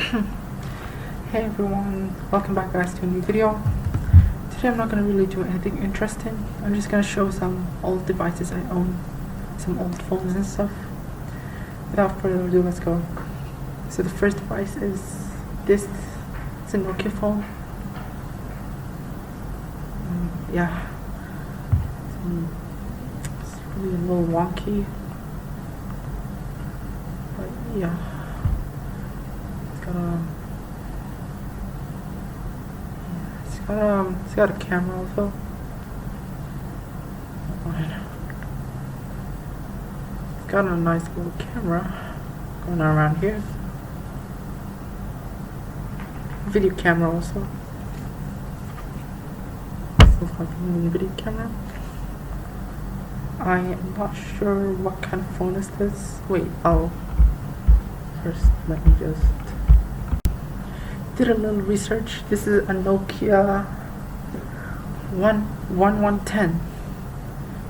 Hey everyone, welcome back guys to a new video. Today I'm not going to really do anything interesting. I'm just going to show some old devices I own, some old phones and stuff. Without further ado, let's go. So the first device is this. It's a Nokia phone. Yeah, it's really a little wonky, but yeah, it's got a camera also. It's got a nice little camera going around here. Video camera also. Still having a video camera. I am not sure what kind of phone is this. Wait, first let me just did a little research. This is a Nokia 1110.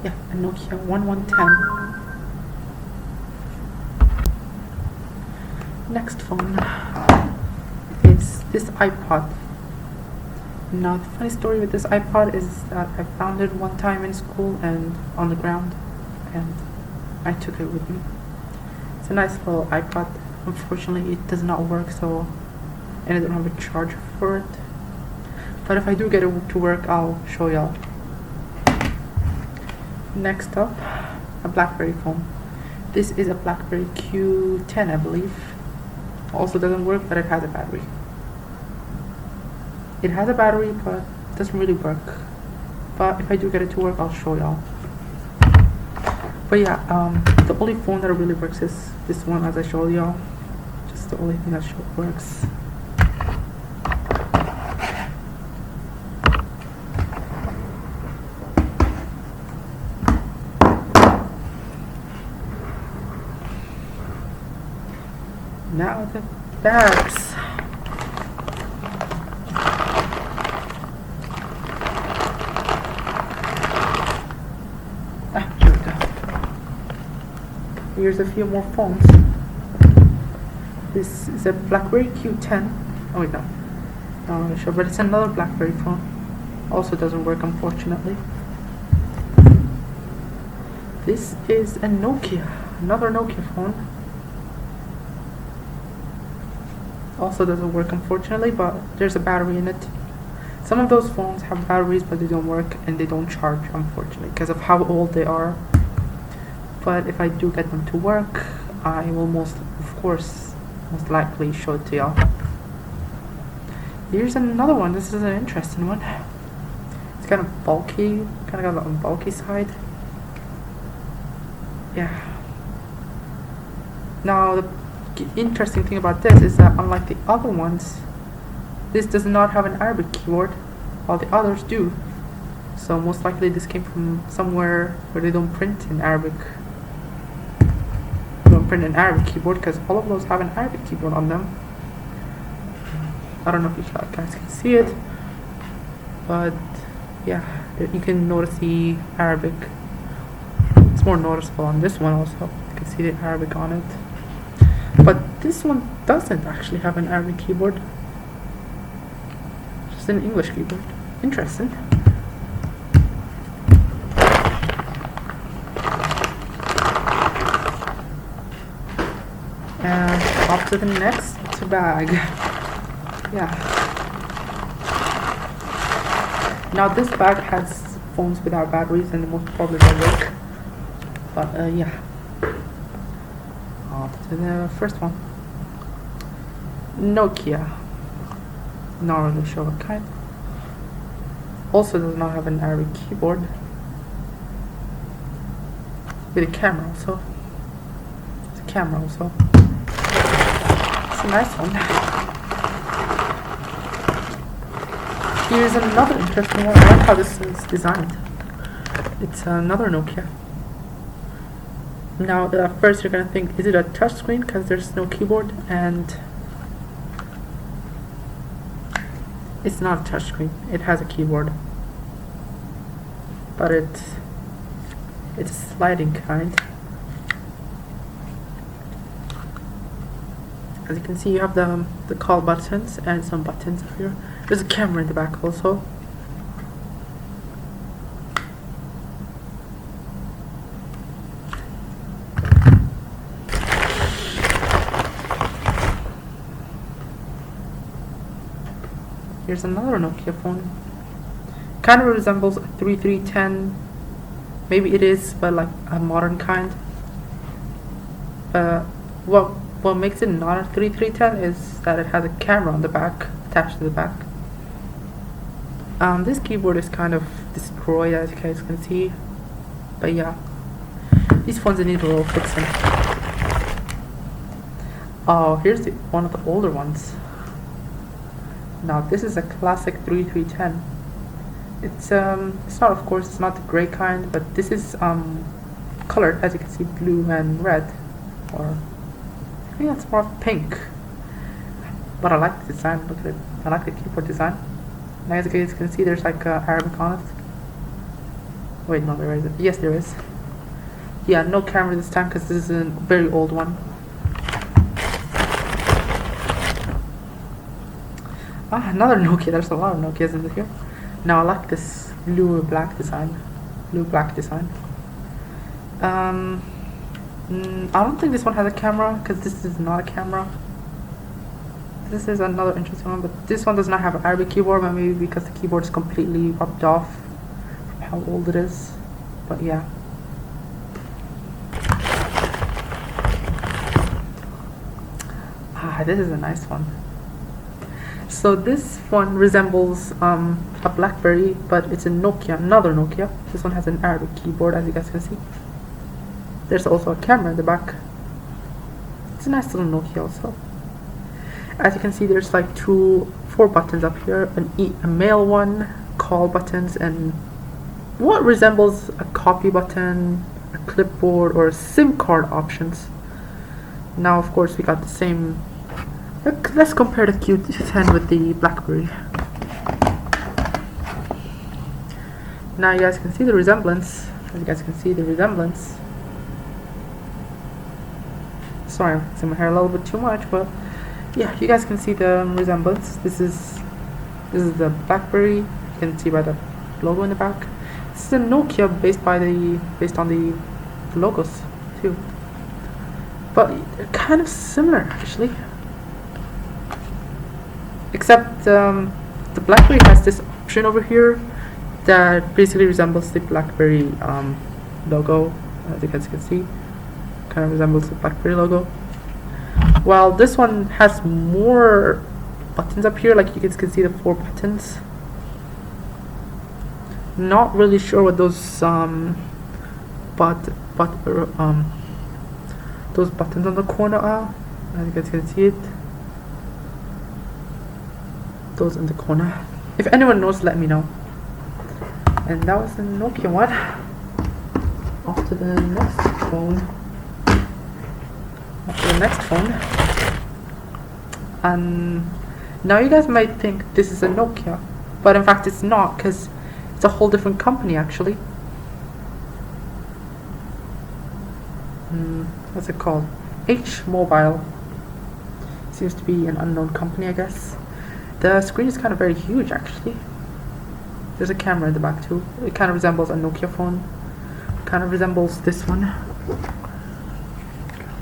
Yeah, a Nokia 1110. Next phone is this iPod. Now the funny story with this iPod is that I found it one time in school and on the ground, and I took it with me. It's a nice little iPod. Unfortunately it does not work, and I don't have a charger for it. But if I do get it to work, I'll show y'all. Next up, a BlackBerry phone. This is a BlackBerry Q10, I believe. Also doesn't work, but it has a battery. It has a battery, but it doesn't really work. But if I do get it to work, I'll show y'all. But yeah, the only phone that really works is this one, as I showed y'all. Just the only thing that works. Now the bags. Here we go. Here's a few more phones. This is a BlackBerry Q10. Oh wait, no. Not really sure, but it's another BlackBerry phone. Also doesn't work, unfortunately. This is a Nokia. Another Nokia phone. Also doesn't work, unfortunately, but there's a battery in it. Some of those phones have batteries, but they don't work and they don't charge, unfortunately, because of how old they are. But if I do get them to work, I will most likely show it to y'all. Here's another one. This is an interesting one. It's kind of bulky, kind of got on the bulky side. Yeah. Now the interesting thing about this is that unlike the other ones, this does not have an Arabic keyboard, while the others do. So most likely this came from somewhere where they don't print in Arabic. They don't print an Arabic keyboard, because all of those have an Arabic keyboard on them. I don't know if you guys can see it, but yeah, you can notice the Arabic. It's more noticeable on this one also. You can see the Arabic on it. But this one doesn't actually have an Arabic keyboard. Just an English keyboard. Interesting. And up to the next bag. Yeah. Now this bag has phones without batteries, and most probably will work. But yeah. To the first one, Nokia. Not really sure what kind. Also does not have an Arabic keyboard. With a camera also. It's a camera also. It's a nice one. Here's another interesting one. I like how this is designed. It's another Nokia. Now at first you're gonna think, is it a touchscreen, because there's no keyboard, and it's not a touchscreen. It has a keyboard, but it's a sliding kind. As you can see, you have the call buttons and some buttons up here. There's a camera in the back also. Here's another Nokia phone. Kind of resembles a 3310. Maybe it is, but like a modern kind. What makes it not a 3310 is that it has a camera on the back, attached to the back. This keyboard is kind of destroyed, as you guys can see. But yeah, these phones need a little fixing. Oh, here's one of the older ones. Now this is a classic 3310. It's not, of course, it's not the gray kind, but this is colored, as you can see, blue and red, or I think it's more of pink. But I like the design. Look at it. I like the keyboard design. And as you guys can see, there's like Arabic on it. Wait, no, there isn't. Yes, there is. Yeah, no camera this time because this is a very old one. Ah, another Nokia. There's a lot of Nokias in here. Now I like this blue-black design. Blue-black design. I don't think this one has a camera because this is not a camera. This is another interesting one, but this one does not have an Arabic keyboard, but maybe because the keyboard is completely rubbed off from how old it is. But yeah. Ah, this is a nice one. So this one resembles a BlackBerry, but it's a Nokia, another Nokia. This one has an Arabic keyboard, as you guys can see. There's also a camera in the back. It's a nice little Nokia also. As you can see, there's like four buttons up here, a male one, call buttons, and what resembles a copy button, a clipboard, or a SIM card options. Now, of course, we got the same. Let's compare the Q10 with the BlackBerry. Now you guys can see the resemblance. As you guys can see the resemblance. Sorry, I'm fixing my hair a little bit too much, but yeah, you guys can see the resemblance. This is the BlackBerry. You can see by the logo in the back. This is a Nokia based on the logos too. But they're kind of similar actually. Except the BlackBerry has this option over here that basically resembles the BlackBerry logo, as you guys can see. Kind of resembles the BlackBerry logo. While this one has more buttons up here, like you guys can see the 4 buttons. Not really sure what those those buttons on the corner are. As you guys can see it. Those in the corner. If anyone knows, let me know. And that was the Nokia one. Off to the next phone. Now you guys might think this is a Nokia, but in fact it's not, because it's a whole different company actually. What's it called? H Mobile. Seems to be an unknown company, I guess. The screen is kind of very huge actually. There's a camera in the back too. It kind of resembles a Nokia phone. Kind of resembles this one.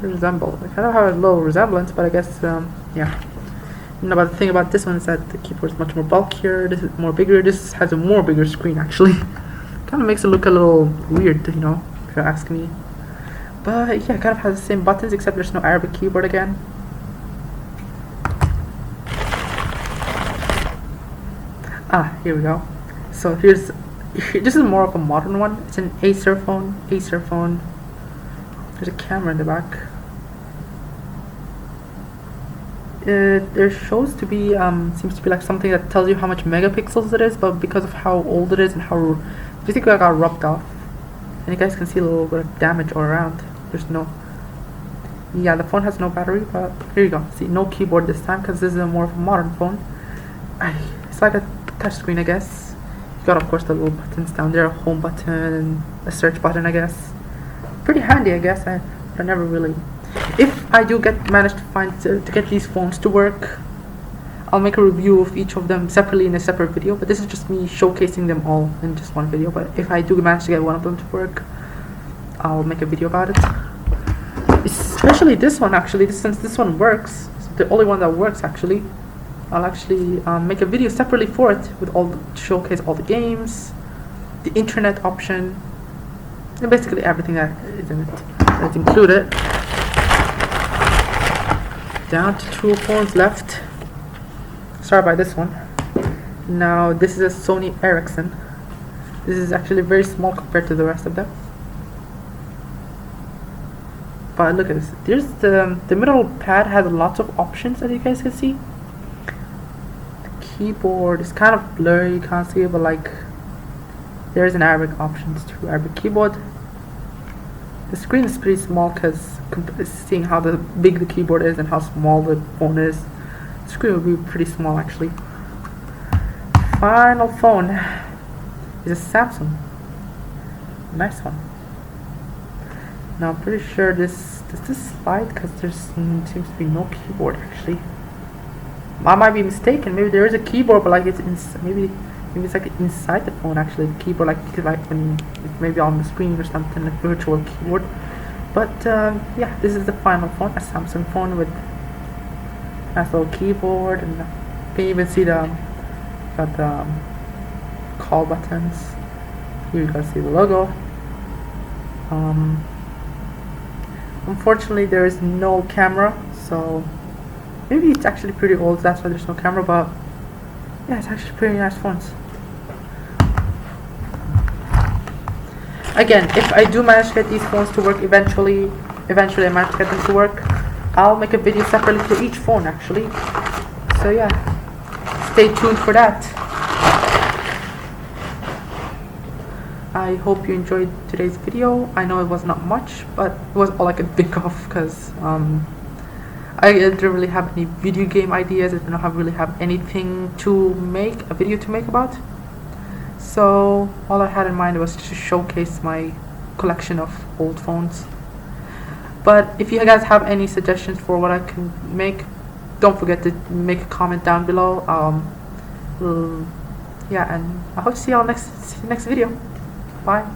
They kind of have a little resemblance, but I guess yeah. But the thing about this one is that the keyboard is much more bulkier. This is more bigger. This has a more bigger screen actually. Kind of makes it look a little weird, you know, if you ask me. But yeah, it kind of has the same buttons, except there's no Arabic keyboard again. Ah, here we go. So this is more of a modern one. It's an Acer phone. There's a camera in the back. There shows to be seems to be like something that tells you how much megapixels it is, but because of how old it is and how basically I got rubbed off, and you guys can see a little bit of damage all around. There's no. Yeah, the phone has no battery, but here you go. See, no keyboard this time because this is a more of a modern phone. It's like a touch screen, I guess. You got, of course, the little buttons down there, a home button and a search button, I guess. Pretty handy, I guess. I never really If I do manage to get these phones to work, I'll make a review of each of them separately in a separate video, but this is just me showcasing them all in just one video. But if I do manage to get one of them to work, I'll make a video about it. Especially this one, actually, since this one works, it's the only one that works actually. I'll actually make a video separately for it with to showcase all the games, the internet option, and basically everything that is in it, that's included. Down to 2 phones left. Start by this one. Now this is a Sony Ericsson. This is actually very small compared to the rest of them. But look at this. There's the middle pad has lots of options, as you guys can see. The keyboard is kind of blurry, you can't see it, but like there's an Arabic options too, Arabic keyboard. The screen is pretty small because seeing how big the keyboard is and how small the phone is, the screen will be pretty small actually. Final phone is a Samsung. Nice one. Now I'm pretty sure does this slide, because there seems to be no keyboard actually. I might be mistaken. Maybe there is a keyboard, but like maybe it's like inside the phone actually. The keyboard, like when it's maybe on the screen or something, like virtual keyboard. But yeah, this is the final phone, a Samsung phone with a nice little keyboard, and you can even see the call buttons. Here you can see the logo. Unfortunately, there is no camera, so maybe it's actually pretty old. That's why there's no camera. But yeah, it's actually pretty nice phones. Again, if I do manage to get these phones to work eventually I manage to get them to work, I'll make a video separately for each phone actually. So yeah, stay tuned for that. I hope you enjoyed today's video. I know it was not much, but it was all I could think of, because I didn't really have any video game ideas. I didn't really have anything to make a video to make about. So all I had in mind was to showcase my collection of old phones. But if you guys have any suggestions for what I can make, don't forget to make a comment down below. Yeah, and I hope to see y'all next video. Bye.